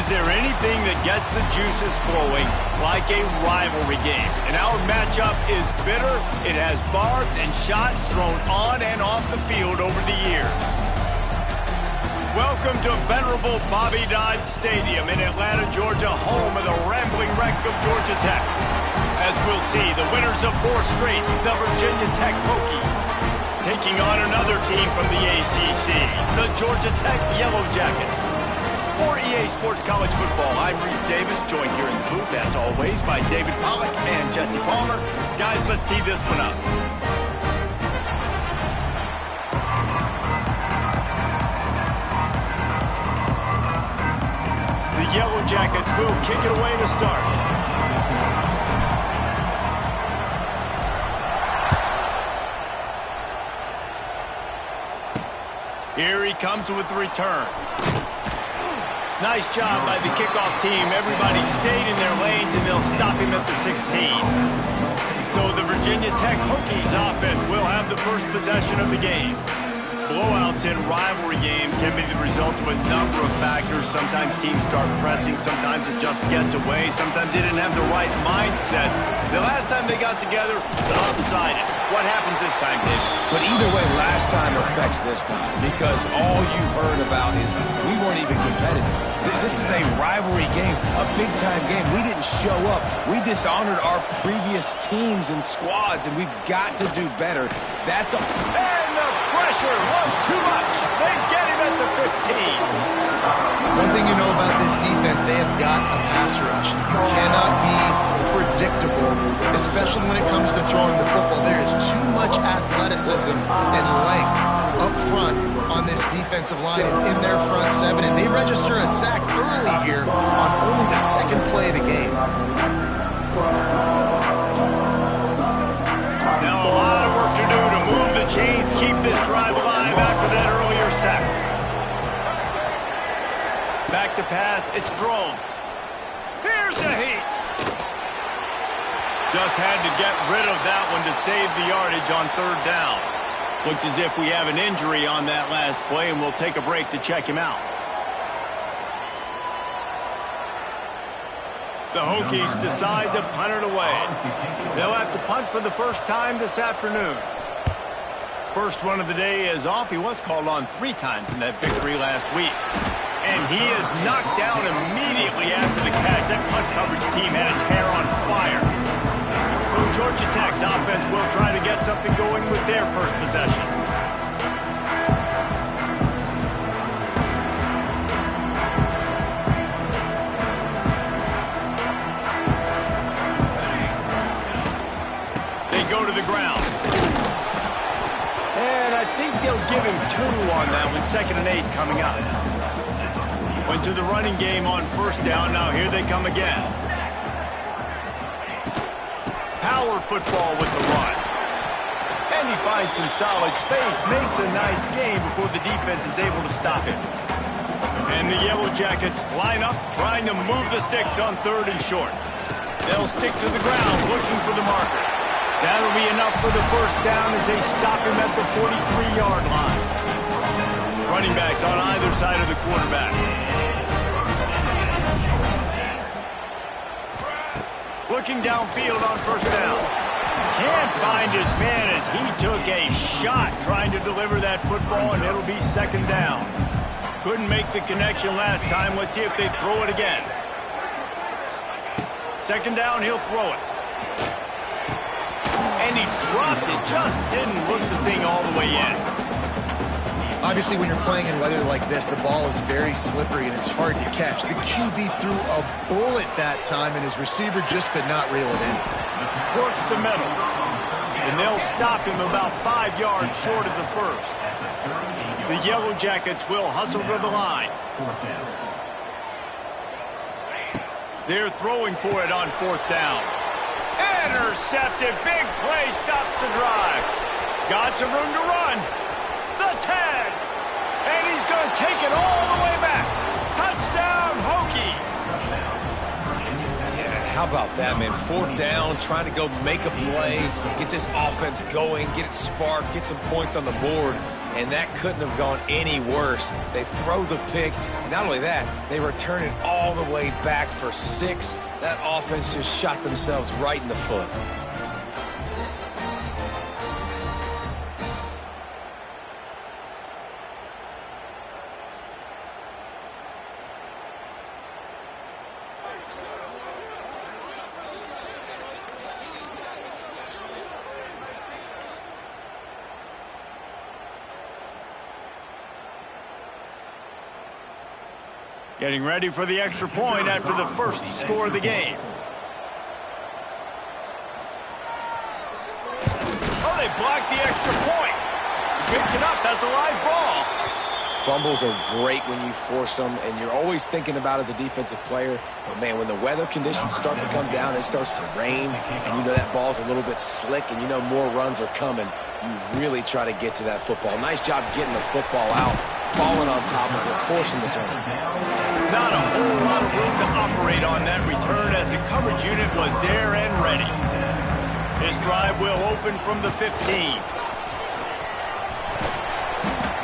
Is there anything that gets the juices flowing like a rivalry game? And our matchup is bitter. It has barbs and shots thrown on and off the field over the years. Welcome to venerable Bobby Dodd Stadium in Atlanta, Georgia, home of the rambling wreck of Georgia Tech. As we'll see, the winners of 4 straight, the Virginia Tech Hokies, taking on another team from the ACC, the Georgia Tech Yellowjackets. For EA Sports College Football, I'm Reese Davis, joined here in the booth, as always, by David Pollack and Jesse Palmer. Guys, let's tee this one up. The Yellowjackets will kick it away to start. Here he comes with the return. Nice job by the kickoff team. Everybody stayed in their lanes, and they'll stop him at the 16. So the Virginia Tech Hokies offense will have the first possession of the game. Blowouts in rivalry games can be the result of a number of factors. Sometimes teams start pressing. Sometimes it just gets away. Sometimes they didn't have the right mindset. The last time they got together, lopsided. What happens this time, David? But either way, last time affects this time because all you heard about is we weren't even competitive. This is a rivalry game, a big-time game. We didn't show up. We dishonored our previous teams and squads, and we've got to do better. That's a... And the pressure was too much. They get him at the 15. One thing you know about this defense, they have got a pass rush. You cannot be predictable, especially when it comes to throwing the football. There is too much athleticism and length up front on this defensive line and in their front 7, and they register a sack early here on only the second play of the game. Now a lot of work to do to move the chains, keep this drive alive after that earlier sack. Back to pass, it's Drones. Here's the heat. Just had to get rid of that one to save the yardage on 3rd down. Looks as if we have an injury on that last play, and we'll take a break to check him out. The Hokies decide to punt it away. They'll have to punt for the first time this afternoon. First one of the day is off. He was called on 3 times in that victory last week. And he is knocked down immediately after the catch. That punt coverage team had its hair on fire. So Georgia Tech's offense will try to get something going with their first possession. They go to the ground. And I think they'll give him 2 on that one. 2nd and 8 coming up. Went to the running game on 1st down. Now here they come again. Power football with the run. And he finds some solid space. Makes a nice game before the defense is able to stop him. And the Yellowjackets line up, trying to move the sticks on 3rd and short. They'll stick to the ground, looking for the marker. That'll be enough for the 1st down as they stop him at the 43-yard line. Running backs on either side of the quarterback. Looking downfield on 1st down. Can't find his man as he took a shot trying to deliver that football, and it'll be 2nd down. Couldn't make the connection last time. Let's see if they throw it again. 2nd down, he'll throw it. And he dropped it. Just didn't look the thing all the way in. Obviously, when you're playing in weather like this, the ball is very slippery and it's hard to catch. The QB threw a bullet that time, and his receiver just could not reel it in. Works the middle. And they'll stop him about 5 yards short of the 1st. The Yellowjackets will hustle to the line. They're throwing for it on 4th down. Intercepted. Big play stops the drive. Got some room to run. The 10. And he's going to take it all the way back. Touchdown, Hokies. Yeah, how about that, man? 4th down, trying to go make a play, get this offense going, get it sparked, get some points on the board, and that couldn't have gone any worse. They throw the pick, and not only that, they return it all the way back for 6. That offense just shot themselves right in the foot. Getting ready for the extra point after the first score of the game. Oh, they blocked the extra point. Picks it up. That's a live ball. Fumbles are great when you force them, and you're always thinking about as a defensive player, but man, when the weather conditions start to come down, it starts to rain, and you know that ball's a little bit slick, and you know more runs are coming, you really try to get to that football. Nice job getting the football out, falling on top of it, forcing the turnover. Not a whole lot of room to operate on that return as the coverage unit was there and ready. This drive will open from the 15.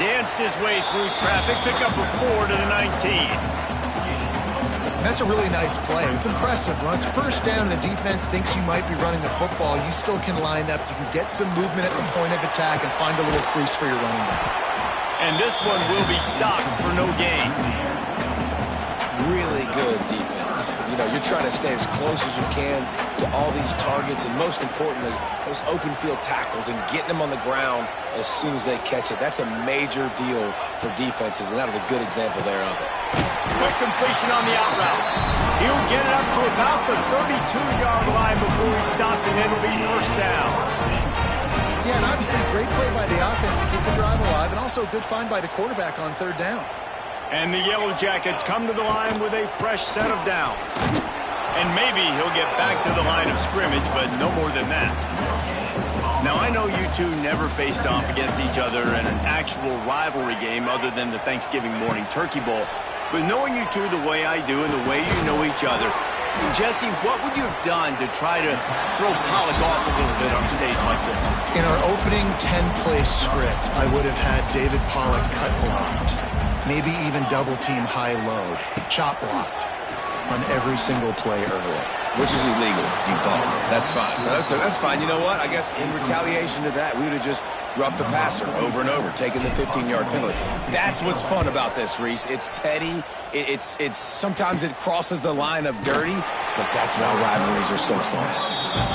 Danced his way through traffic, pick up a 4 to the 19. That's a really nice play. It's impressive. When it's first down and the defense thinks you might be running the football, you still can line up. You can get some movement at the point of attack and find a little crease for your running back. And this one will be stopped for no gain. Really good defense. You know, you're trying to stay as close as you can to all these targets, and most importantly, those open field tackles and getting them on the ground as soon as they catch it. That's a major deal for defenses, and that was a good example there of it. Quick completion on the out route. He'll get it up to about the 32-yard line before he stopped, and it'll be first down. Yeah, and obviously great play by the offense to keep the drive alive, and also a good find by the quarterback on third down. And the Yellowjackets come to the line with a fresh set of downs. And maybe he'll get back to the line of scrimmage, but no more than that. Now, I know you two never faced off against each other in an actual rivalry game other than the Thanksgiving morning Turkey Bowl. But knowing you two the way I do and the way you know each other, Jesse, what would you have done to try to throw Pollock off a little bit on a stage like this? In our opening 10-play script, I would have had David Pollock cut blocked. Maybe even double-team high load, chop blocked on every single play early. Which is illegal, you bum. That's fine. That's fine. You know what? I guess in retaliation to that, we would have just roughed the passer over and over, taking the 15-yard penalty. That's what's fun about this, Reese. It's petty. It's sometimes it crosses the line of dirty, but that's why rivalries are so fun.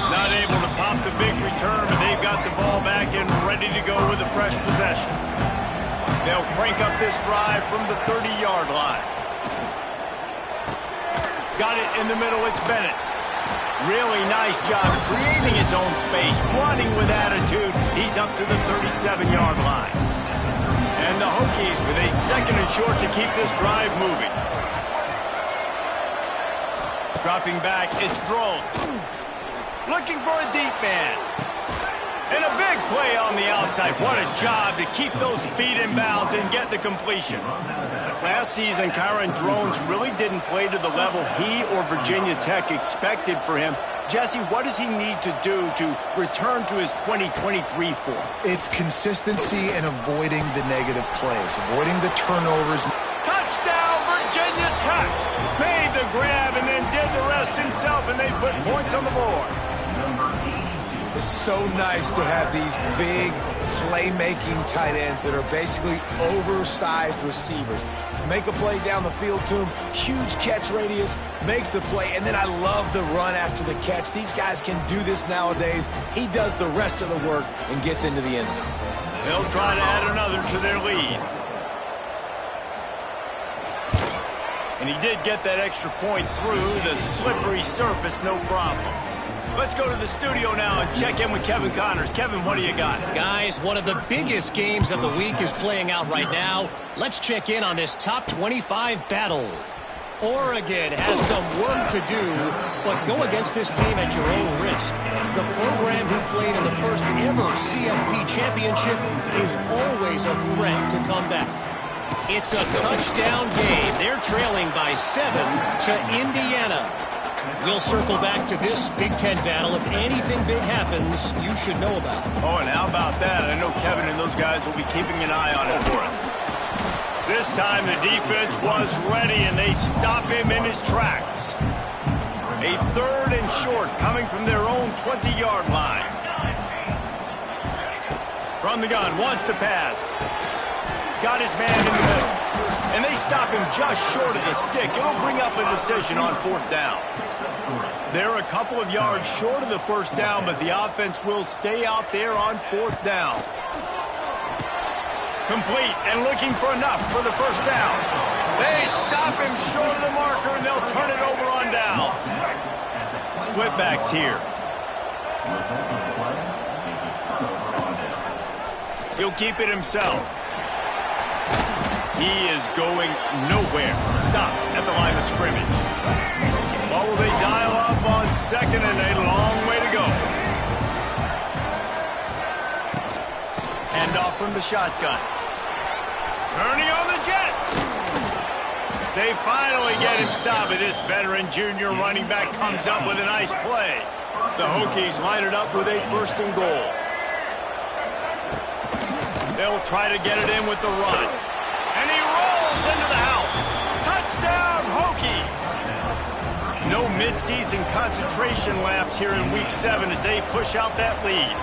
Not able to pop the big return, but they've got the ball back and ready to go with a fresh possession. They'll crank up this drive from the 30-yard line. Got it in the middle, it's Bennett. Really nice job creating his own space, running with attitude. He's up to the 37-yard line. And the Hokies with a second and short to keep this drive moving. Dropping back, it's thrown. Looking for a deep man. And a big play on the outside. What a job to keep those feet in bounds and get the completion. Last season, Kyron Drones really didn't play to the level he or Virginia Tech expected for him. Jesse, what does he need to do to return to his 2023 form? It's consistency and avoiding the negative plays, avoiding the turnovers. Touchdown, Virginia Tech! Made the grab and then did the rest himself, and they put points on the board. It's so nice to have these big playmaking tight ends that are basically oversized receivers. Make a play down the field to him, huge catch radius, makes the play, and then I love the run after the catch. These guys can do this nowadays. He does the rest of the work and gets into the end zone. They'll try to add another to their lead. And he did get that extra point through the slippery surface, no problem. Let's go to the studio now and check in with Kevin Connors. Kevin, what do you got? Guys, one of the biggest games of the week is playing out right now. Let's check in on this top 25 battle. Oregon has some work to do, but go against this team at your own risk. The program who played in the first ever CFP championship is always a threat to come back. It's a touchdown game. They're trailing by 7 to Indiana. We'll circle back to this Big Ten battle. If anything big happens, you should know about it. Oh, and how about that? I know Kevin and those guys will be keeping an eye on it for us. This time the defense was ready, and they stop him in his tracks. A 3rd and short coming from their own 20-yard line. From the gun, wants to pass. Got his man in the middle. And they stop him just short of the stick. It'll bring up a decision on 4th down. They're a couple of yards short of the first down, but the offense will stay out there on 4th down. Complete and looking for enough for the first down. They stop him split backs here. He'll keep it himself. He is going nowhere. Stop at the line of scrimmage. What will they dial up on second and a long way to go? Hand off from the shotgun. Turning on the Jets. They finally get him stopped. This veteran junior running back comes up with a nice play. The Hokies line it up with a 1st and goal. They'll try to get it in with the run. And he rolls into the house. Touchdown, Hokies! No midseason concentration lapse here in Week 7 as they push out that lead.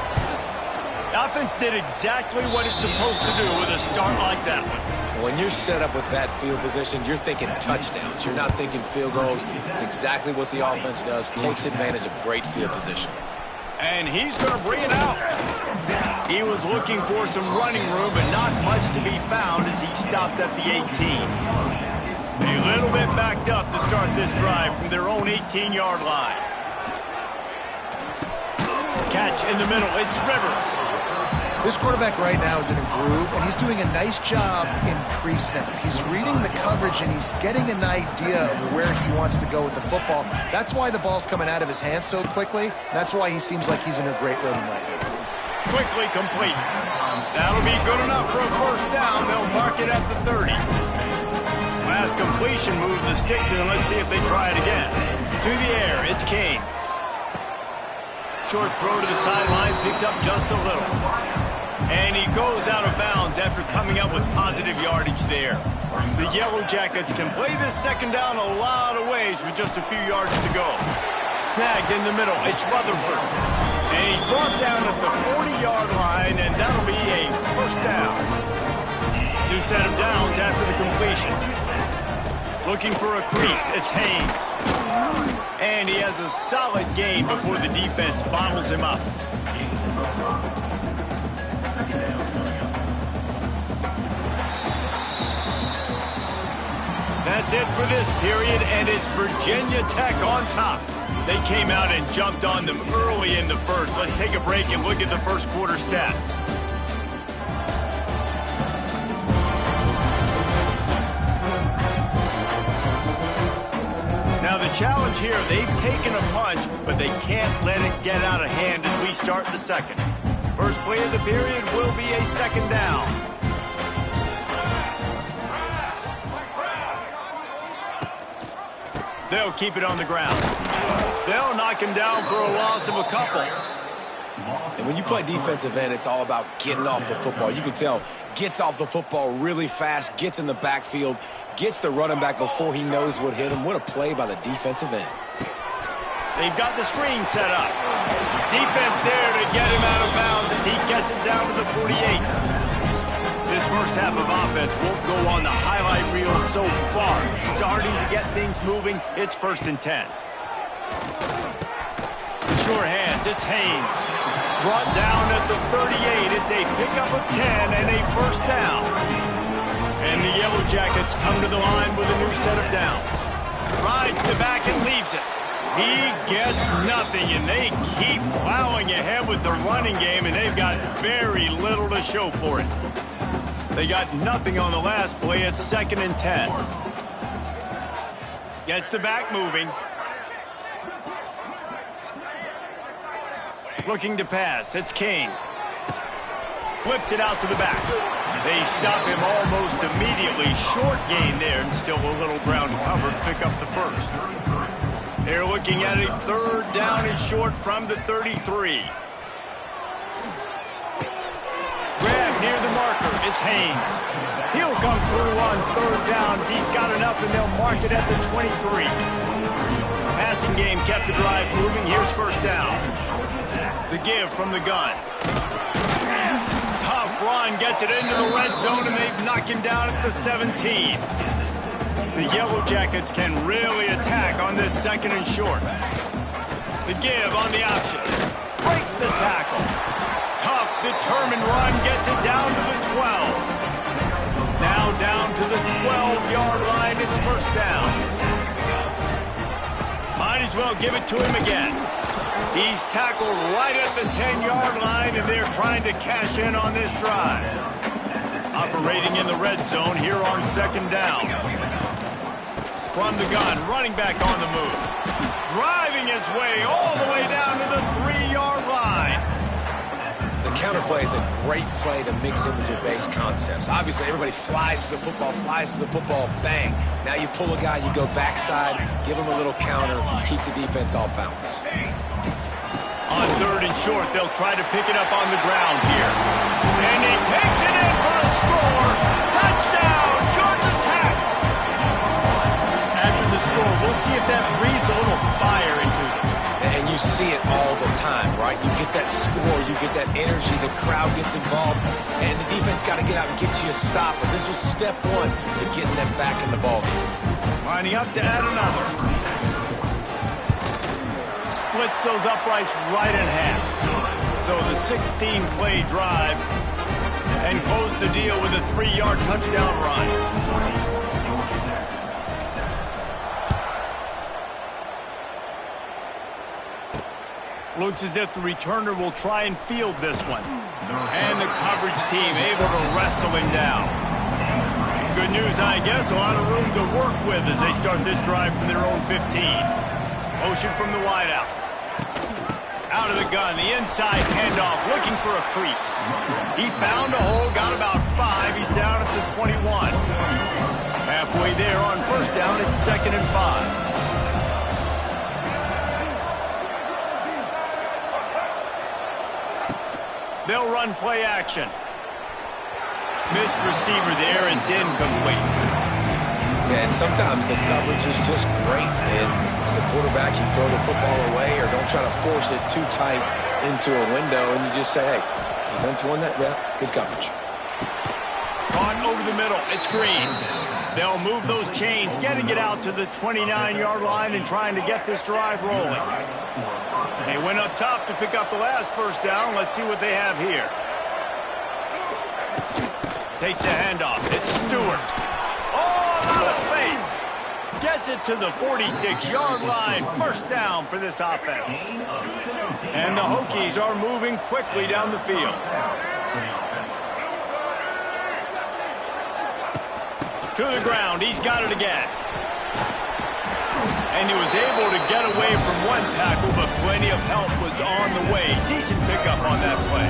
The offense did exactly what it's supposed to do with a start like that one. When you're set up with that field position, you're thinking touchdowns. You're not thinking field goals. It's exactly what the offense does. Takes advantage of great field position. And he's going to bring it out. He was looking for some running room, but not much to be found as he stopped at the 18. A little bit backed up to start this drive from their own 18-yard line. Catch in the middle. It's Rivers. This quarterback right now is in a groove, and he's doing a nice job in pre-snap. He's reading the coverage, and he's getting an idea of where he wants to go with the football. That's why the ball's coming out of his hands so quickly. That's why he seems like he's in a great rhythm right now. Quickly complete. That'll be good enough for a 1st down. They'll mark it at the 30. Last completion moved the sticks, and let's see if they try it again. To the air, it's Kane. Short throw to the sideline, picks up just a little. And he goes out of bounds after coming up with positive yardage there. The Yellowjackets can play this 2nd down a lot of ways with just a few yards to go. Snagged in the middle, it's Rutherford. And he's brought down at the 40-yard line, and that'll be a 1st down. New set of downs after the completion. Looking for a crease, it's Haynes. And he has a solid gain before the defense bottles him up. That's it for this period, and it's Virginia Tech on top. They came out and jumped on them early in the first. Let's take a break and look at the first quarter stats. Now the challenge here, they've taken a punch, but they can't let it get out of hand as we start the second. First play of the period will be a 2nd down. They'll keep it on the ground. They'll knock him down for a loss of a couple. And when you play defensive end, it's all about getting off the football. You can tell, gets off the football really fast, gets in the backfield, gets the running back before he knows what hit him. What a play by the defensive end. They've got the screen set up. Defense there to get him out of bounds as he gets it down to the 48. This first half of offense won't go on the highlight reel so far. Starting to get things moving. It's 1st and 10. Sure hands. It's Haynes. Brought down at the 38. It's a pickup of 10 and a 1st down. And the Yellowjackets come to the line with a new set of downs. Rides the back and leaves it. He gets nothing, and they keep plowing ahead with the running game, and they've got very little to show for it. They got nothing on the last play. It's 2nd and 10. Gets the back moving. Looking to pass. It's King. Flips it out to the back. They stop him almost immediately. Short gain there, and still a little ground to cover to pick up the 1st. They're looking at a 3rd down and short from the 33. Grab near the marker. It's Haynes. He'll come through on 3rd down as he's got enough, and they'll mark it at the 23. Passing game kept the drive moving. Here's 1st down. The give from the gun. Tough run, gets it into the red zone, and they knock him down at the 17. The Yellowjackets can really attack on this 2nd and short. The give on the option. Breaks the tackle. Tough, determined run, gets it down to the 12. Now down to the 12-yard line, it's 1st down. Might as well give it to him again. He's tackled right at the 10-yard line, and they're trying to cash in on this drive. Operating in the red zone here on 2nd down. From the gun, running back on the move. Driving his way all the way down to the 3-yard line. The counter play is a great play to mix in with your base concepts. Obviously, everybody flies to the football, bang. Now you pull a guy, you go backside, give him a little counter, keep the defense off balance. On 3rd and short, they'll try to pick it up on the ground here. And he takes it in for a score. Touchdown, Georgia Tech. After the score, we'll see if that breathes a little fire into them. And you see it all the time, right? You get that score, you get that energy, the crowd gets involved, and the defense got to get out and get you a stop. But this was step 1 to getting them back in the ballgame. Lining up to add another. Splits those uprights right in half. So the 16-play drive, and close the deal with a 3-yard touchdown run. Looks as if the returner will try and field this one. And the coverage team able to wrestle him down. Good news, I guess. A lot of room to work with as they start this drive from their own 15. Motion from the wideout. Out of the gun, the inside handoff, looking for a crease. He found a hole, got about 5. He's down at the 21. Halfway there on 1st down, it's 2nd and 5. They'll run play action. Missed receiver there, it's incomplete. Yeah, and sometimes the coverage is just great. And as a quarterback, you throw the football away or don't try to force it too tight into a window, and you just say, hey, defense won that, yeah, good coverage. Caught over the middle, it's Green. They'll move those chains, getting it out to the 29-yard line and trying to get this drive rolling. They went up top to pick up the last 1st down. Let's see what they have here. Takes the handoff. It's Stewart. Oh, out of space. Gets it to the 46-yard line. 1st down for this offense. And the Hokies are moving quickly down the field. To the ground. He's got it again. And he was able to get away from one tackle, but plenty of help was on the way. Decent pickup on that play.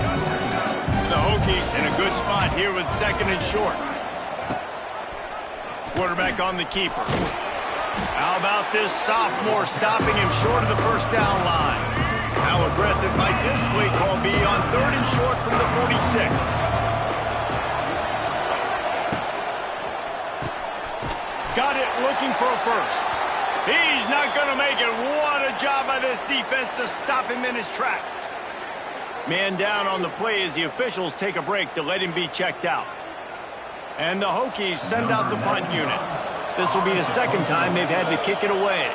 The Hokies in a good spot here with 2nd and short. Quarterback on the keeper. How about this sophomore stopping him short of the 1st down line? How aggressive might this play call be on 3rd and short from the 46? Got it, looking for a 1st. He's not going to make it. What a job by this defense to stop him in his tracks. Man down on the play as the officials take a break to let him be checked out. And the Hokies send out the punt unit. This will be the 2nd time they've had to kick it away.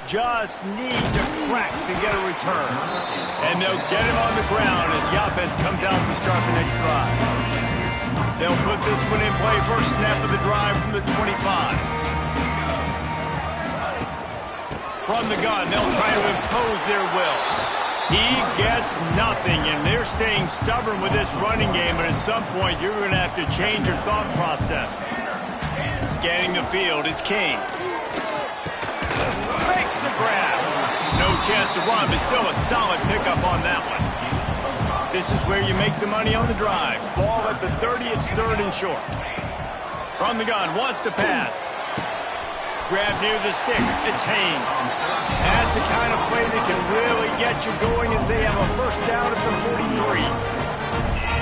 Just needs a crack to get a return. And they'll get him on the ground as the offense comes out to start the next drive. They'll put this one in play. 1st snap of the drive from the 25. From the gun, they'll try to impose their will. He gets nothing, and they're staying stubborn with this running game, but at some point, you're going to have to change your thought process. Scanning the field, it's King. Makes the grab. No chance to run, but still a solid pickup on that one. This is where you make the money on the drive. Ball at the 30, it's 3rd and short. From the gun, wants to pass. Grab near the sticks, it's Haynes. That's the kind of play that can really get you going as they have a 1st down at the 43.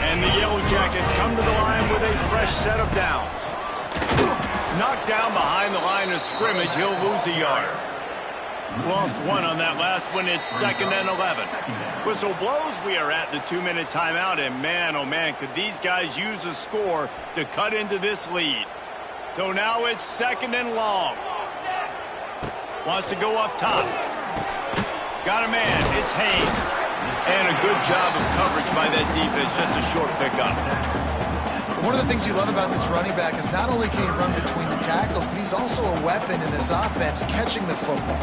And the Yellowjackets come to the line with a fresh set of downs. Knocked down behind the line of scrimmage, he'll lose a yard. Lost 1 on that last one. It's 2nd and 11. Whistle blows. We are at the 2-minute timeout, and man, oh man, could these guys use a score to cut into this lead. So now it's 2nd and long. Wants to go up top. Got a man. It's Haynes. And a good job of coverage by that defense. Just a short pickup. One of the things you love about this running back is not only can he run between the tackles, but he's also a weapon in this offense catching the football.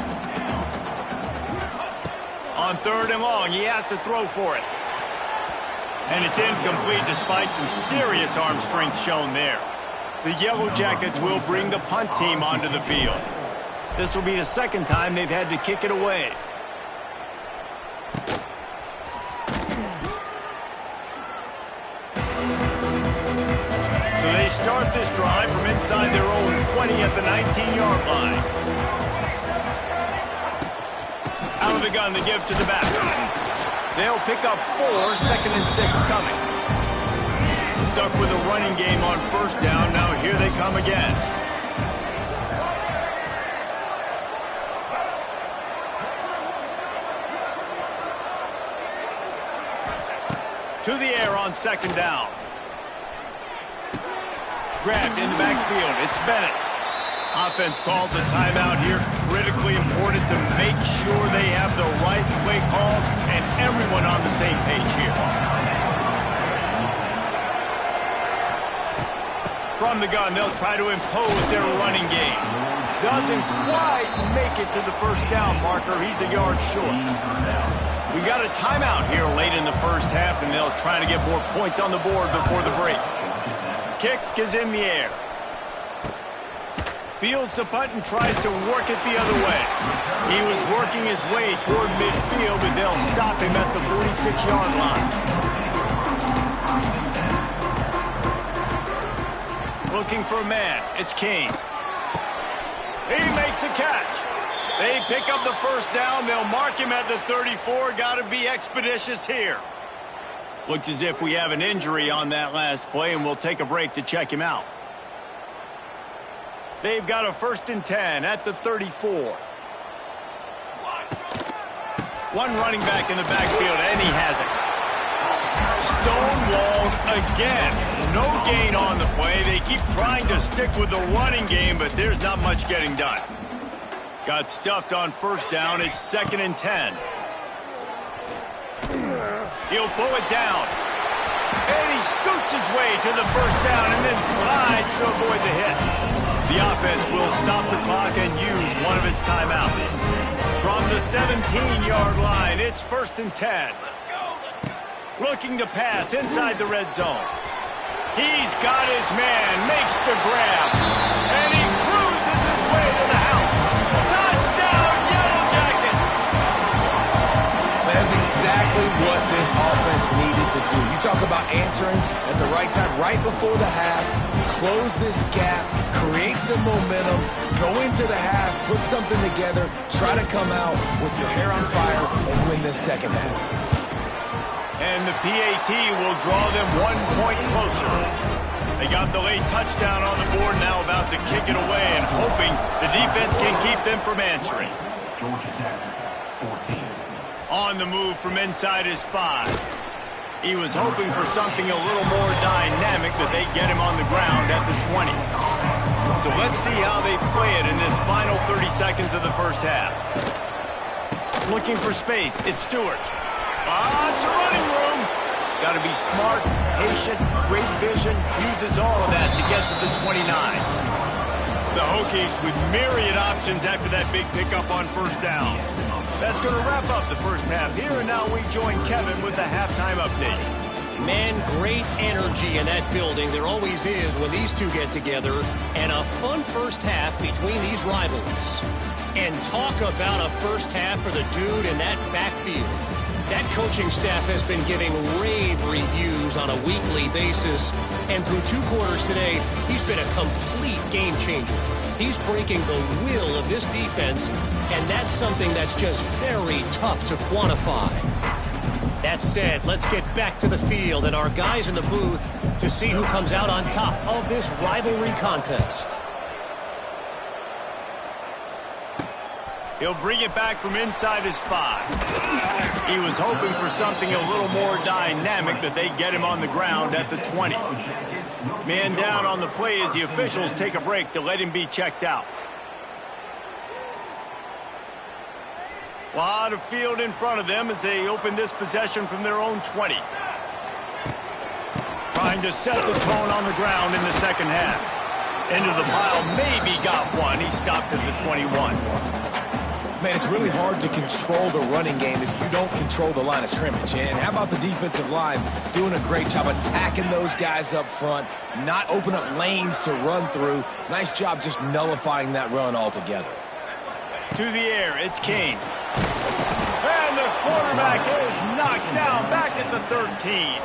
On 3rd and long, he has to throw for it. And it's incomplete despite some serious arm strength shown there. The Yellowjackets will bring the punt team onto the field. This will be the 2nd time they've had to kick it away. So they start this drive from inside their own 20 at the 19-yard line. Out of the gun to give to the back. They'll pick up 4, 2nd and 6 coming. Stuck with a running game on 1st down. Now here they come again. To the air on 2nd down. Grabbed in the backfield. It's Bennett. Offense calls a timeout here. Critically important to make sure they have the right play call and everyone on the same page here. From the gun, they'll try to impose their running game. Doesn't quite make it to the 1st down marker. He's a yard short. We got a timeout here late in the 1st half, and they'll try to get more points on the board before the break. Kick is in the air. Fields the punt and tries to work it the other way. He was working his way toward midfield, but they'll stop him at the 46-yard line. Looking for a man. It's King. He makes a catch. They pick up the 1st down. They'll mark him at the 34. Got to be expeditious here. Looks as if we have an injury on that last play, and we'll take a break to check him out. They've got a 1st and 10 at the 34. One running back in the backfield, and he has it. Stonewalled again. No gain on the play. They keep trying to stick with the running game, but there's not much getting done. Got stuffed on 1st down. It's 2nd and 10. He'll pull it down. And he scoots his way to the 1st down and then slides to avoid the hit. The offense will stop the clock and use one of its timeouts. From the 17-yard line, it's 1st and 10. Looking to pass inside the red zone. He's got his man, makes the grab, and he cruises his way to the house. Touchdown, Yellowjackets! That's exactly what this offense needed to do. You talk about answering at the right time, right before the half, close this gap, create some momentum, go into the half, put something together, try to come out with your hair on fire and win this 2nd half. And the PAT will draw them 1 point closer. They got the late touchdown on the board, now about to kick it away and hoping the defense can keep them from answering. On the move from inside his 5. He was hoping for something a little more dynamic, but they get him on the ground at the 20. So let's see how they play it in this final 30 seconds of the 1st half. Looking for space, it's Stewart. Lots of running room. Got to be smart, patient, great vision. Uses all of that to get to the 29. The Hokies with myriad options after that big pickup on 1st down. That's going to wrap up the 1st half here, and now we join Kevin with the halftime update. Man, great energy in that building. There always is when these two get together. And a fun 1st half between these rivals. And talk about a 1st half for the dude in that backfield. That coaching staff has been giving rave reviews on a weekly basis. And through 2 quarters today, he's been a complete game changer. He's breaking the will of this defense, and that's something that's just very tough to quantify. That said, let's get back to the field and our guys in the booth to see who comes out on top of this rivalry contest. He'll bring it back from inside his 5. He was hoping for something a little more dynamic, but they get him on the ground at the 20. Man down on the play as the officials take a break to let him be checked out. A lot of field in front of them as they open this possession from their own 20. trying to set the tone on the ground in the second half. Into the pile, maybe got one. He stopped at the 21. Man, it's really hard to control the running game if you don't control the line of scrimmage. And how about the defensive line doing a great job attacking those guys up front, not open up lanes to run through. Nice job just nullifying that run altogether. To the air, it's Kane. And the quarterback is knocked down back at the 13.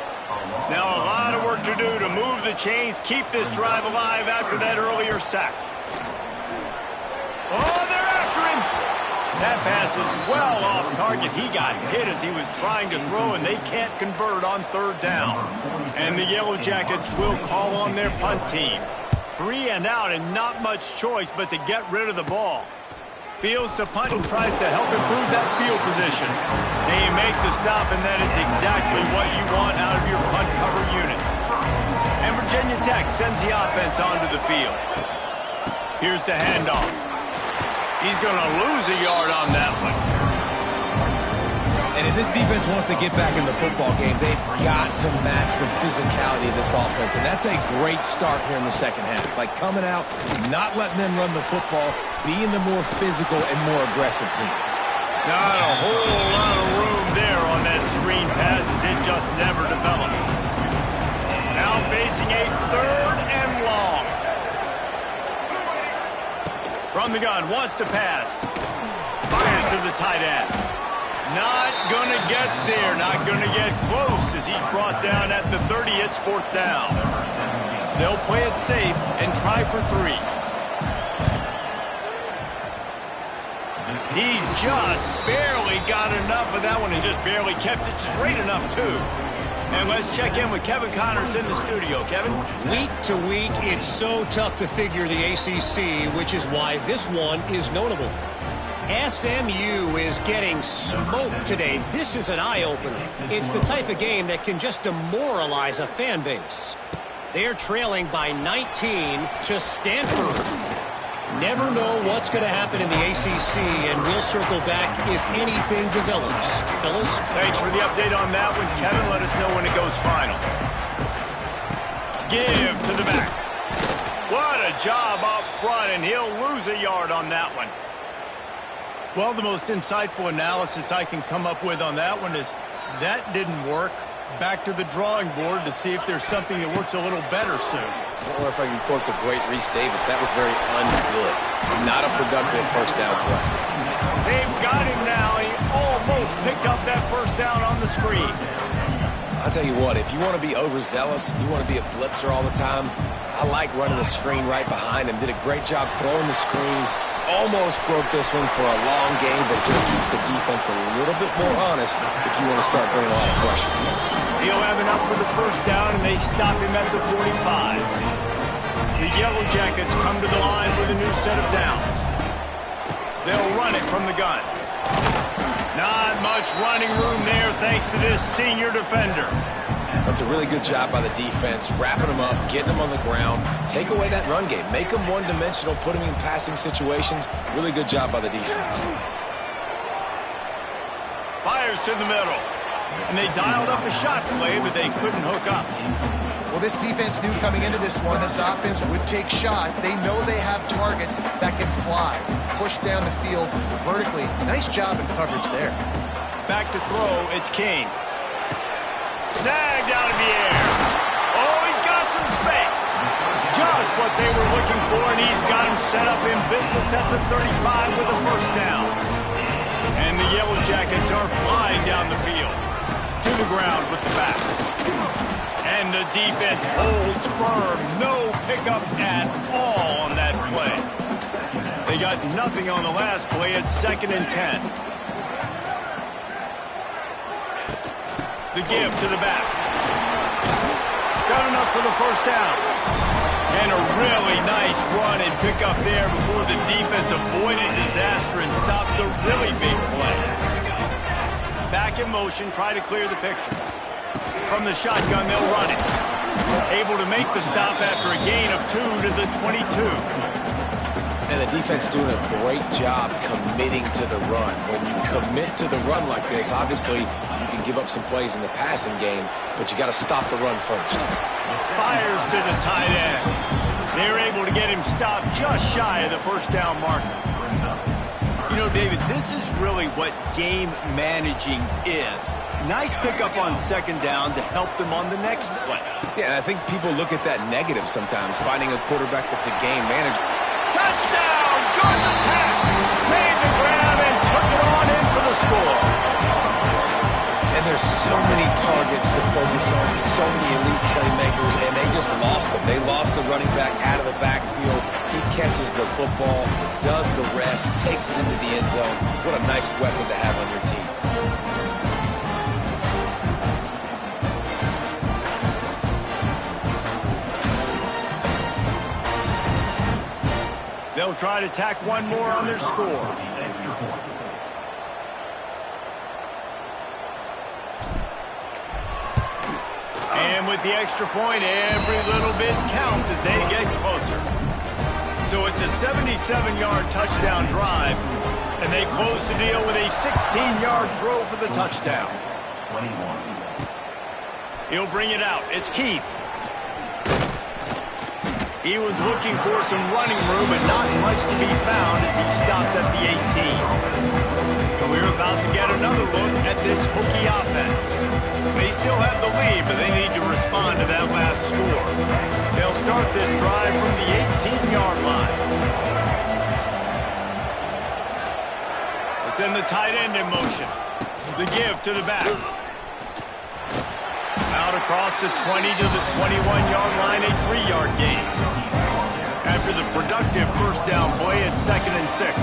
Now a lot of work to do to move the chains, keep this drive alive after that earlier sack. Oh, they're after him. That pass is well off target. He got hit as he was trying to throw, and they can't convert on third down. And the Yellowjackets will call on their punt team. 3 and out, and not much choice but to get rid of the ball. Fields to punt and tries to help improve that field position. They make the stop, and that is exactly what you want out of your punt cover unit. And Virginia Tech sends the offense onto the field. Here's the handoff. He's going to lose a yard on that one. And if this defense wants to get back in the football game, they've got to match the physicality of this offense. And that's a great start here in the second half. Like coming out, not letting them run the football, being the more physical and more aggressive team. Not a whole lot of room there on that screen pass as it just never developed. Now facing a 3rd and long. From the gun, wants to pass. Fires to the tight end. Not going to get there, not going to get close as he's brought down at the 30. It's 4th down. They'll play it safe and try for 3. He just barely got enough of that one and just barely kept it straight enough, too. And let's check in with Kevin Connors in the studio. Kevin? Week to week, it's so tough to figure the ACC, which is why this one is notable. SMU is getting smoked today. This is an eye-opener. It's the type of game that can just demoralize a fan base. They're trailing by 19 to Stanford. Never know what's going to happen in the ACC, and we'll circle back if anything develops. Fellas? Thanks for the update on that one, Kevin. Let us know when it goes final. Give to the back. What a job up front, and he'll lose a yard on that one. Well, the most insightful analysis I can come up with on that one is that didn't work. Back to the drawing board to see if there's something that works a little better soon. Or if I can quote the great Reese Davis, that was very ungood. Not a productive first down play. They've got him now. He almost picked up that first down on the screen. I'll tell you what, if you want to be overzealous, you want to be a blitzer all the time, I like running the screen right behind him. Did a great job throwing the screen. Almost broke this one for a long game, but it just keeps the defense a little bit more honest if you want to start bringing a lot of pressure. He'll have enough for the first down, and they stop him at the 45. The Yellowjackets come to the line with a new set of downs. They'll run it from the gun. Not much running room there thanks to this senior defender. That's a really good job by the defense, wrapping them up, getting them on the ground, take away that run game, make them one-dimensional, put them in passing situations. Really good job by the defense. Fires to the middle. And they dialed up a shot play, but they couldn't hook up. Well, this defense knew coming into this one, this offense would take shots. They know they have targets that can fly, push down the field vertically. Nice job in coverage there. Back to throw, it's King. Snagged out of the air. Oh, he's got some space. Just what they were looking for, and he's got him set up in business at the 35 with a first down. And the Yellowjackets are flying down the field. To the ground with the back. And the defense holds firm. No pickup at all on that play. They got nothing on the last play. It's 2nd and 10. The give to the back. Got enough for the first down. And a really nice run and pickup there before the defense avoided disaster and stopped the really big play. Back in motion, try to clear the picture. From the shotgun, they'll run it. Able to make the stop after a gain of 2 to the 22. And the defense doing a great job committing to the run. When you commit to the run like this, obviously you can give up some plays in the passing game, but you got to stop the run first. Fires to the tight end. They're able to get him stopped just shy of the first down marker. You know, David, this is really what game managing is. Nice pickup on second down to help them on the next play. Yeah, and I think people look at that negative sometimes, finding a quarterback that's a game manager. Touchdown! Georgia Tech made the grab and took it on in for the score. And there's so many targets to focus on, so many elite playmakers, and they just lost them. They lost the running back out of the backfield. He catches the football, does the rest, takes it into the end zone. What a nice weapon to have on your team. They'll try to tack one more on their score. And with the extra point, every little bit counts as they get closer. So it's a 77-yard touchdown drive, and they close the deal with a 16-yard throw for the touchdown. He'll bring it out. It's Keith. He was looking for some running room, but not much to be found as he stopped at the 18. And we're about to get another look at this Hokie offense. They still have the lead, but they need to respond to that last score. They'll start this drive from the 18-yard line. They send the tight end in motion. The give to the back. Out across the 20 to the 21-yard line, a 3-yard gain. After the productive first down play, it's 2nd and 6.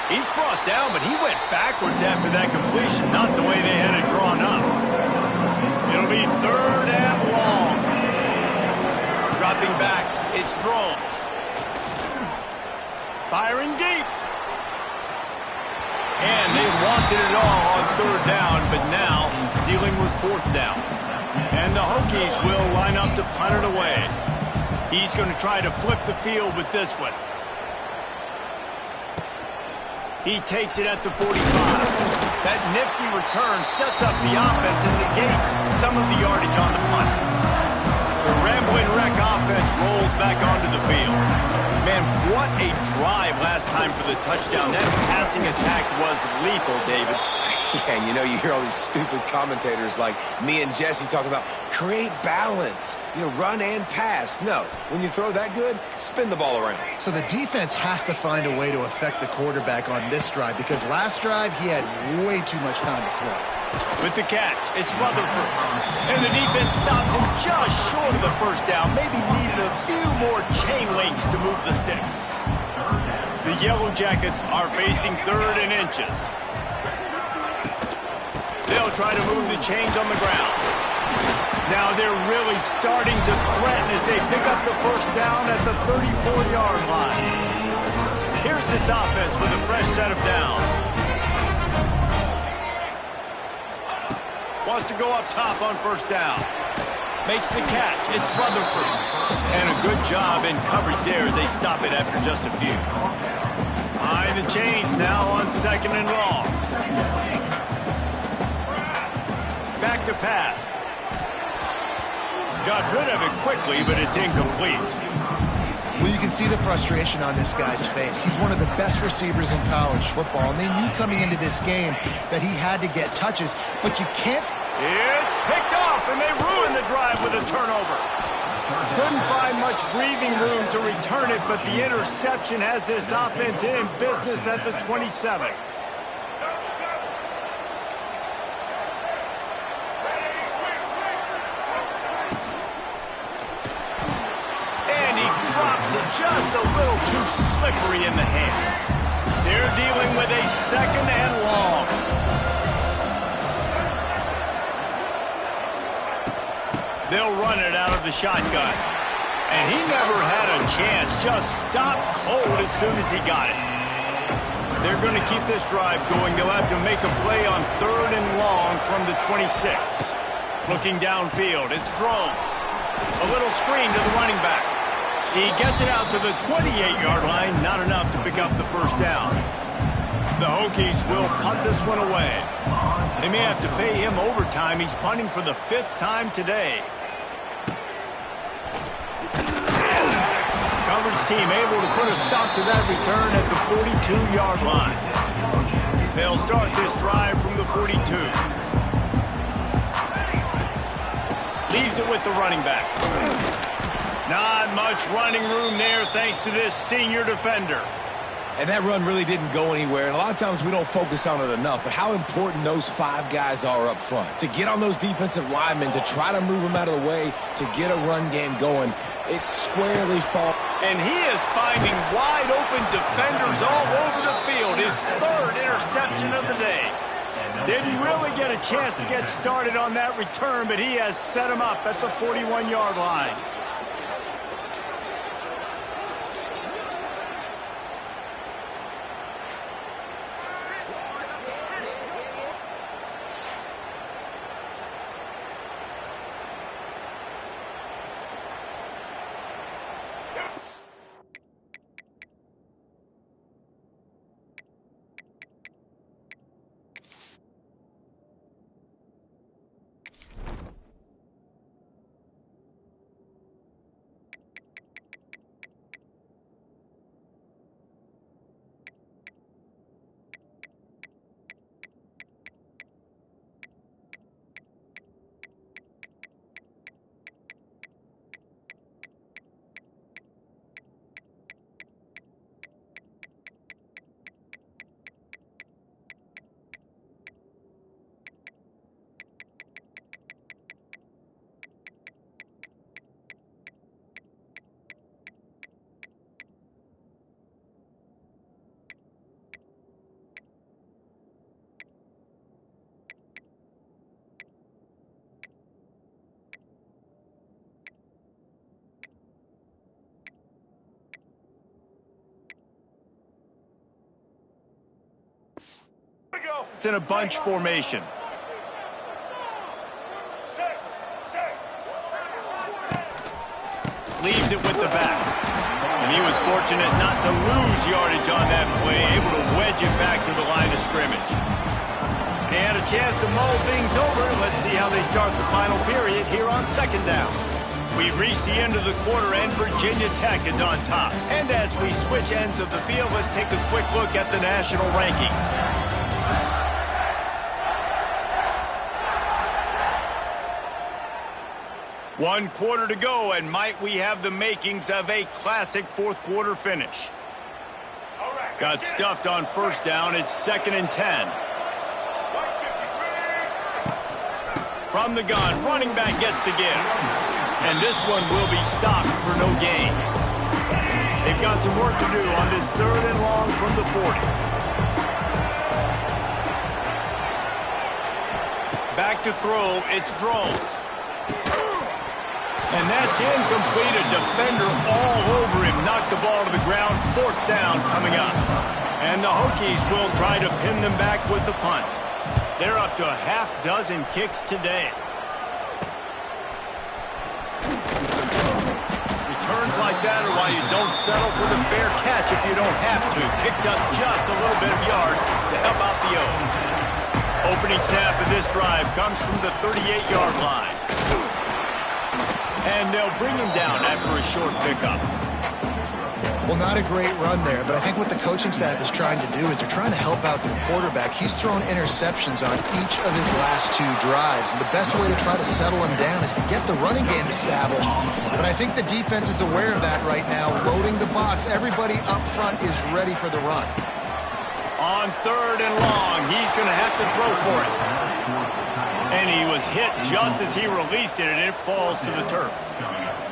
He's brought down, but he went backwards after that completion, not the way they had it drawn up. It'll be 3rd and long. Dropping back, it's Drones. Firing deep. And they wanted it all on 3rd down, but now dealing with 4th down. And the Hokies will line up to punt it away. He's going to try to flip the field with this one. He takes it at the 45. That nifty return sets up the offense and negates some of the yardage on the punt. The Rambling Wreck offense rolls back onto the field. Man, what a drive last time for the touchdown. That passing attack was lethal, David. Yeah, and you know, you hear all these stupid commentators like me and Jesse talking about create balance, you know, run and pass. No, when you throw that good, spin the ball around. So the defense has to find a way to affect the quarterback on this drive, because last drive he had way too much time to throw. With the catch, it's Rutherford. And the defense stops him just short of the first down. Maybe needed a few more chain links to move the sticks. The Yellowjackets are facing 3rd and inches. They'll try to move the chains on the ground. Now they're really starting to threaten as they pick up the first down at the 34-yard line. Here's this offense with a fresh set of downs. Wants to go up top on first down. Makes the catch. It's Rutherford. And a good job in coverage there as they stop it after just a few. Behind the chains now on 2nd and long. Back to pass. Got rid of it quickly, but it's incomplete. Well, you can see the frustration on this guy's face. He's one of the best receivers in college football, and they knew coming into this game that he had to get touches, but you can't... It's picked off, and they ruin the drive with a turnover. Couldn't find much breathing room to return it, but the interception has this offense in business at the 27. Drops it just a little too slippery in the hands. They're dealing with a 2nd and long. They'll run it out of the shotgun. And he never had a chance. Just stopped cold as soon as he got it. They're going to keep this drive going. They'll have to make a play on 3rd and long from the 26. Looking downfield, it's throws. A little screen to the running back. He gets it out to the 28-yard line. Not enough to pick up the first down. The Hokies will punt this one away. They may have to pay him overtime. He's punting for the 5th time today. Coverage team able to put a stop to that return at the 42-yard line. They'll start this drive from the 42. Leaves it with the running back. Not much running room there thanks to this senior defender. And that run really didn't go anywhere. And a lot of times we don't focus on it enough, but how important those 5 guys are up front. To get on those defensive linemen, to try to move them out of the way, to get a run game going, it's squarely fault. And he is finding wide open defenders all over the field. His 3rd interception of the day. Didn't really get a chance to get started on that return, but he has set him up at the 41-yard line. It's in a bunch formation. Leaves it with the back. And he was fortunate not to lose yardage on that play, able to wedge it back to the line of scrimmage. They had a chance to mull things over. Let's see how they start the final period here on 2nd down. We've reached the end of the quarter, and Virginia Tech is on top. And as we switch ends of the field, let's take a quick look at the national rankings. One quarter to go, and might we have the makings of a classic 4th quarter finish. Got stuffed on 1st down. It's 2nd and 10. From the gun, running back gets to give. And this one will be stopped for no gain. They've got some work to do on this 3rd and long from the 40. Back to throw, it's Drones. And that's incomplete. A defender all over him. Knocked the ball to the ground. 4th down coming up. And the Hokies will try to pin them back with the punt. They're up to a half dozen kicks today. Returns like that are why you don't settle for the fair catch if you don't have to. Picks up just a little bit of yards to help out the O. Opening snap of this drive comes from the 38-yard line. And they'll bring him down after a short pickup. Well, not a great run there, but I think what the coaching staff is trying to do is they're trying to help out their quarterback. He's thrown interceptions on each of his last 2 drives, and the best way to try to settle him down is to get the running game established. But I think the defense is aware of that right now, loading the box. Everybody up front is ready for the run. On 3rd and long, he's going to have to throw for it. And he was hit just as he released it, and it falls to the turf.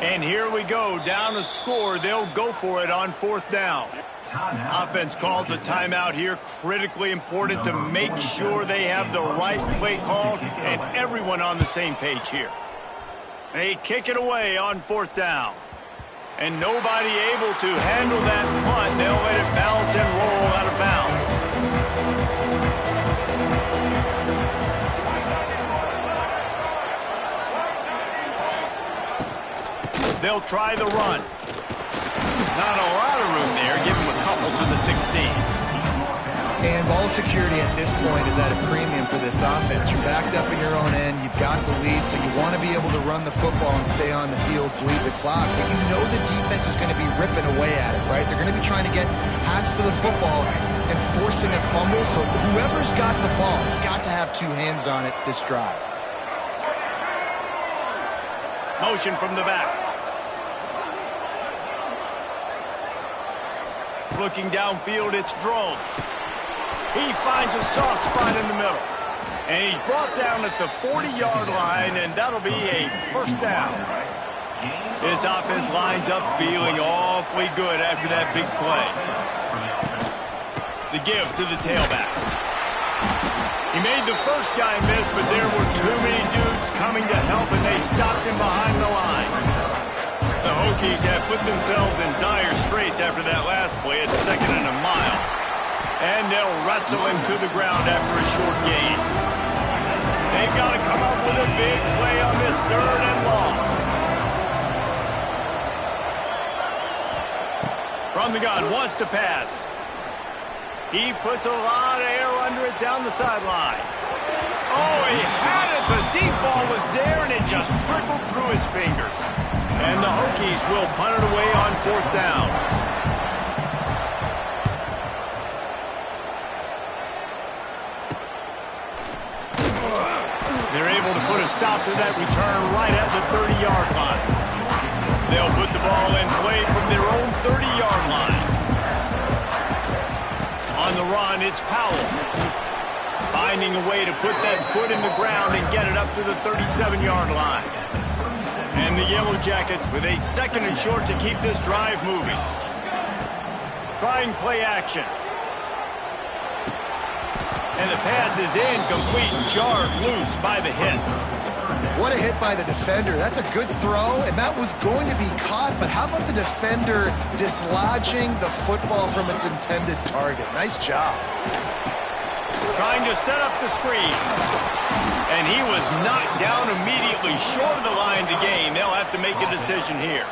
And here we go, down a score. They'll go for it on 4th down. Offense calls a timeout here. Critically important to make sure they have the right play called and everyone on the same page here. They kick it away on 4th down. And nobody able to handle that punt. They'll let it bounce and roll out of bounds. They'll try the run. Not a lot of room there. Give him a couple to the 16. And ball security at this point is at a premium for this offense. You're backed up in your own end. You've got the lead, so you want to be able to run the football and stay on the field, bleed the clock. But you know the defense is going to be ripping away at it, right? They're going to be trying to get hats to the football and forcing a fumble. So whoever's got the ball has got to have two hands on it this drive. Motion from the back. Looking downfield, it's Drones. He finds a soft spot in the middle. And he's brought down at the 40-yard line, and that'll be a first down. This offense lines up feeling awfully good after that big play. The give to the tailback. He made the first guy miss, but there were too many dudes coming to help, and they stopped him behind the line. The Hokies have put themselves in dire straits after that last play at 2nd and a mile. And they'll wrestle him to the ground after a short gain. They've got to come up with a big play on this 3rd and long. From the gun, wants to pass. He puts a lot of air under it down the sideline. Oh, he had it. The deep ball was there, and it just trickled through his fingers. And the Hokies will punt it away on 4th down. They're able to put a stop to that return right at the 30-yard line. They'll put the ball in play from their own 30-yard line. On the run, it's Powell. Finding a way to put that foot in the ground and get it up to the 37-yard line. And the Yellowjackets with a 2nd and short to keep this drive moving. Trying play action. And the pass is incomplete, jarred loose by the hit. What a hit by the defender. That's a good throw, and that was going to be caught, but how about the defender dislodging the football from its intended target? Nice job. Trying to set up the screen. And he was knocked down immediately short of the line to gain. They'll have to make a decision here.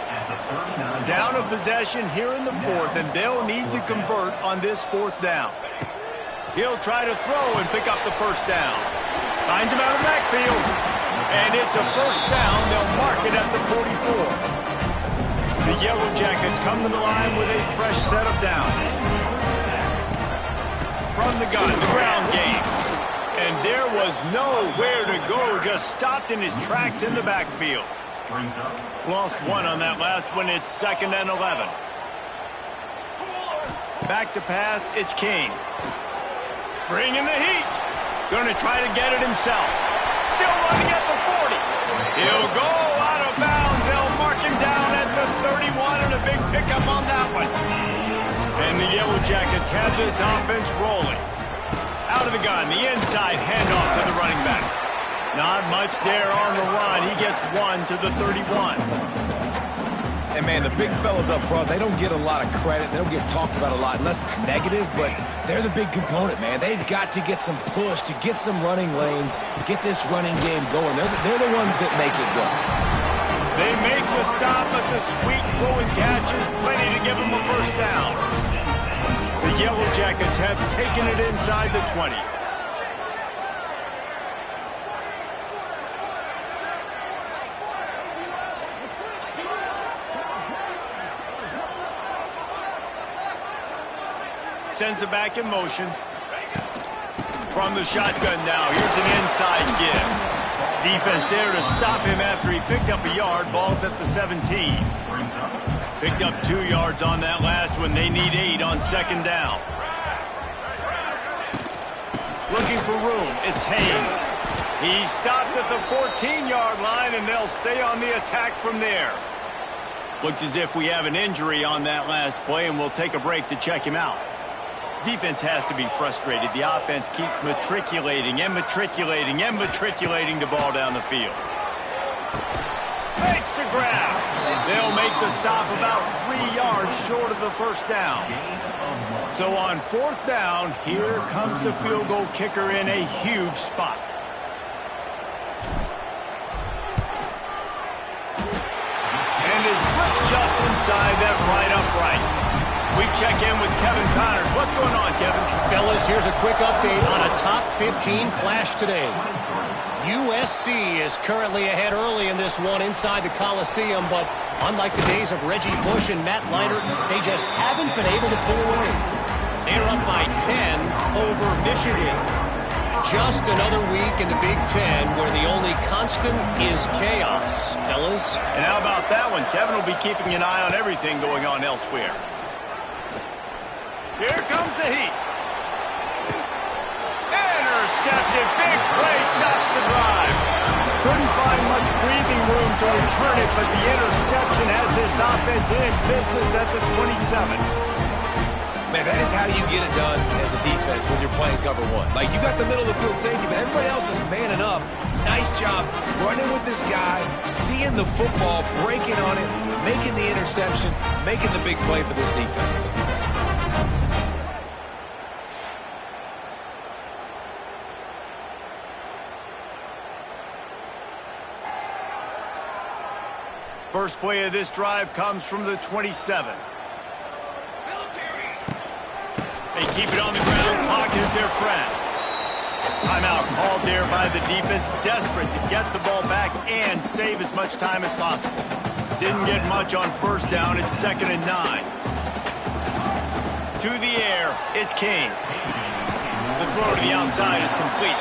Down of possession here in the 4th, and they'll need to convert on this 4th down. He'll try to throw and pick up the first down. Finds him out of the backfield. And it's a first down. They'll mark it at the 44. The Yellowjackets come to the line with a fresh set of downs. From the gun, the ground game. And there was nowhere to go. Just stopped in his tracks in the backfield. Lost one on that last one. It's 2nd and 11. Back to pass. It's King. Bringing the heat. Going to try to get it himself. Still running at the 40. He'll go out of bounds. They'll mark him down at the 31, and a big pickup on that one. And the Yellowjackets have this offense rolling. Out of the gun, the inside handoff to the running back. Not much there on the run. He gets one to the 31. And, man, the big fellas up front, they don't get a lot of credit. They don't get talked about a lot unless it's negative, but they're the big component, man. They've got to get some push, to get some running lanes, get this running game going. They're the ones that make it go. They make the stop, but the sweet throwing catch is plenty to give them a first down. The Yellowjackets have taken it inside the 20. Sends it back in motion. From the shotgun now. Here's an inside give. Defense there to stop him after he picked up a yard. Ball's at the 17. Picked up 2 yards on that last one. They need 8 on 2nd down. Looking for room. It's Haynes. He stopped at the 14-yard line, and they'll stay on the attack from there. Looks as if we have an injury on that last play, and we'll take a break to check him out. Defense has to be frustrated. The offense keeps matriculating and matriculating and matriculating the ball down the field. Makes the grab. They'll make the stop about 3 yards short of the first down. So on 4th down, here comes the field goal kicker in a huge spot. And as inside that right upright. We check in with Kevin Connors. What's going on, Kevin? Fellas, here's a quick update on a top 15 clash today. USC is currently ahead early in this one inside the Coliseum, but unlike the days of Reggie Bush and Matt Leiter, they just haven't been able to pull away. They're up by 10 over Michigan. Just another week in the Big Ten where the only constant is chaos, fellas. And how about that one? Kevin will be keeping an eye on everything going on elsewhere. Here comes the heat. Intercepted. Big play stops the drive. Couldn't find much breathing room to return it, but the interception has this offense in business at the 27. Man, that is how you get it done as a defense when you're playing cover one. Like, you got the middle of the field safety, but everybody else is manning up. Nice job running with this guy, seeing the football, breaking on it, making the interception, making the big play for this defense. First play of this drive comes from the 27. They keep it on the ground. Clock is their friend. Timeout called there by the defense, desperate to get the ball back and save as much time as possible. Didn't get much on first down. It's 2nd and 9. To the air, it's King. The throw to the outside is complete.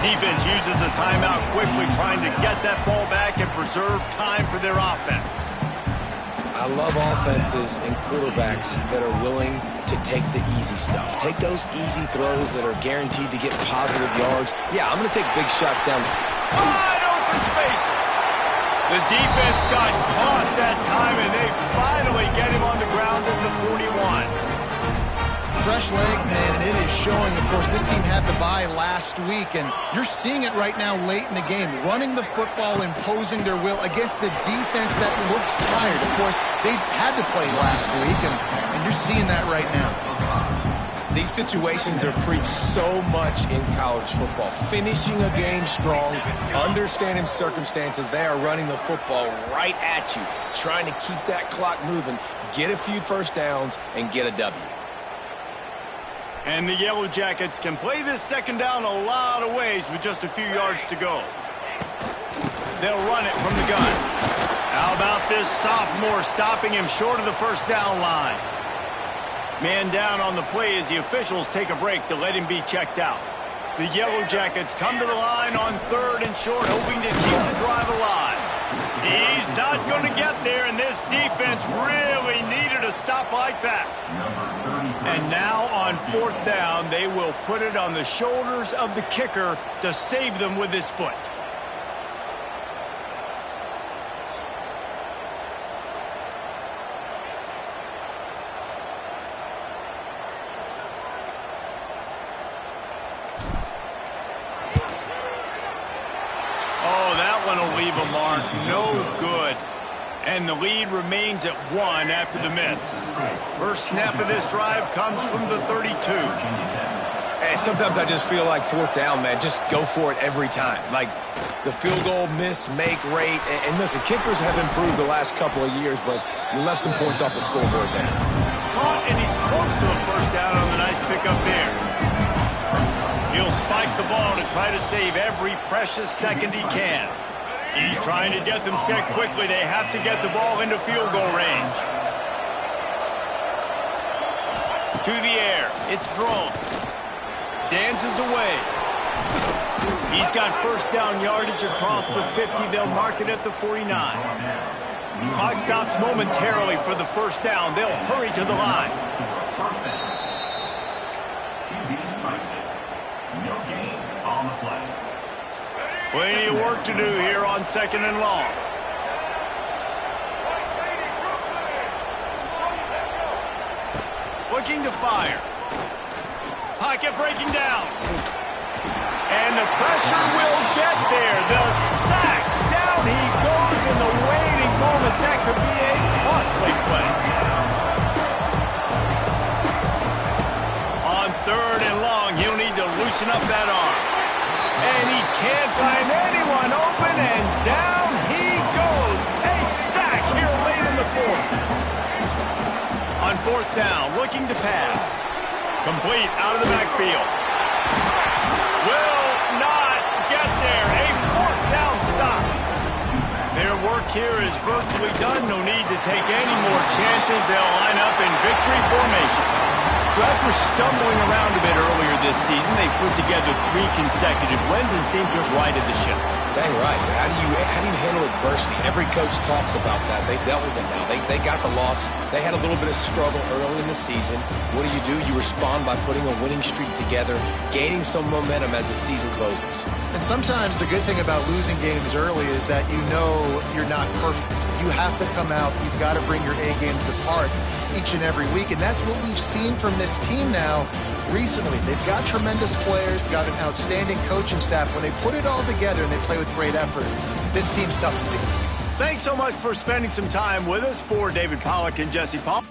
Defense uses a timeout quickly, trying to get that ball back and preserve time for their offense. I love offenses and quarterbacks that are willing to take the easy stuff. Take those easy throws that are guaranteed to get positive yards. Yeah, I'm going to take big shots down. Wide open spaces. The defense got caught that time, and they finally get him on the ground at the 41. Fresh legs, man, and it is showing. Of course, this team had the bye last week, and you're seeing it right now late in the game. Running the football, imposing their will against the defense that looks tired. Of course, they had to play last week, and you're seeing that right now. These situations are preached so much in college football. Finishing a game strong, understanding circumstances. They are running the football right at you, trying to keep that clock moving, get a few first downs, and get a W. And the Yellowjackets can play this second down a lot of ways with just a few yards to go. They'll run it from the gun. How about this sophomore stopping him short of the first down line? Man down on the play as the officials take a break to let him be checked out. The Yellowjackets come to the line on 3rd and short, hoping to keep the drive alive. He's not going to get there, and this defense really needed a stop like that. And now on 4th down, they will put it on the shoulders of the kicker to save them with his foot. Oh, that one will leave a mark. No good. And the lead remains at 1 after the miss. First snap of this drive comes from the 32. And sometimes I just feel like 4th down, man, just go for it every time. Like the field goal miss-make rate. And listen, kickers have improved the last couple of years, but you left some points off the scoreboard there. Caught, and he's close to a first down on the nice pickup there. He'll spike the ball to try to save every precious second he can. He's trying to get them set quickly. They have to get the ball into field goal range. To the air. It's Drones. Dances away. He's got first down yardage across the 50. They'll mark it at the 49. Clock stops momentarily for the first down. They'll hurry to the line. Plenty of work to do here on 2nd and long. Looking to fire. Pocket breaking down. And the pressure will get there. The sack. Down he goes in the waiting moments. That could be a costly play. On 3rd and long, he'll need to loosen up that arm. And he can't find anyone open, and down he goes. A sack here late in the 4th. On 4th down, looking to pass. Complete out of the backfield. Will not get there. A 4th down stop. Their work here is virtually done. No need to take any more chances. They'll line up in victory formation. So after stumbling around a bit earlier this season, they put together 3 consecutive wins and seem to have righted the ship. Dang right. How do you handle adversity? Every coach talks about that. They've dealt with it now. They got the loss. They had a little bit of struggle early in the season. What do? You respond by putting a winning streak together, gaining some momentum as the season closes. And sometimes the good thing about losing games early is that you know you're not perfect. You have to come out. You've got to bring your A game to the park each and every week. And that's what we've seen from this team now recently. They've got tremendous players. They've got an outstanding coaching staff. When they put it all together and they play with great effort, this team's tough to beat. Thanks so much for spending some time with us. For David Pollack and Jesse Paul.